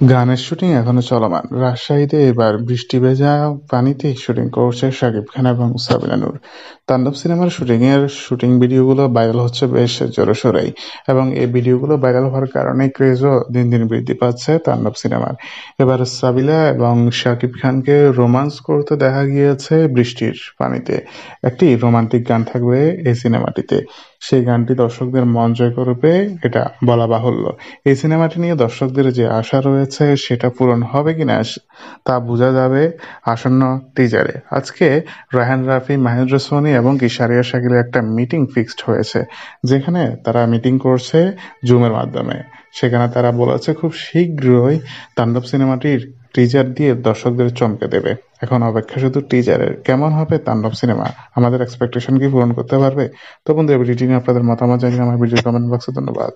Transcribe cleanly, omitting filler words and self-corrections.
গানের শুটিং এখনো চলমান। রাজশাহীতে এবার বৃষ্টি ভেজা পানিতেই শুটিং করছে শাকিব খান এবং সাবিনা নূর। তাণ্ডব সিনেমার শুটিং ভিডিওগুলো ভাইরাল হচ্ছে বেশ জোরেশোরেই, এবং এই ভিডিওগুলো ভাইরাল হওয়ার কারণে ক্রেজও দিন দিন বৃদ্ধি পাচ্ছে তাণ্ডব সিনেমার। এবার সাবিলা এবং শাকিব খানকে রোমান্স করতে দেখা গিয়েছে বৃষ্টির পানিতে। একটি রোমান্টিক গান থাকবে এই সিনেমাটিতে। সেই গানটি দর্শকদের মন জয় করবে, এটা বলা বাহুল্য। এই সিনেমাটি নিয়ে দর্শকদের যে আশা রয়েছে সেটা পূরণ হবে কিনা তা বোঝা যাবে আসন্ন টিজারে। আজকে রায়হান রাফি, মাহেন্দ্র সোনি এবং কি সারিয়া শাকিলের একটা মিটিং ফিক্সড হয়েছে, যেখানে তারা মিটিং করছে জুমের মাধ্যমে। সেখানে তারা বলেছে খুব শীঘ্রই তাণ্ডব সিনেমাটির টিজার দিয়ে দর্শকদের চমকে দেবে। এখন অপেক্ষা শুধু টিজারের। কেমন হবে তাণ্ডব সিনেমা? আমাদের এক্সপেকটেশন কি পূরণ করতে পারবে? তো বন্ধুরা, ভিডিওটি নিয়ে আপনাদের মতামত জানিয়ে আমার ভিডিও কমেন্ট বক্সে ধন্যবাদ।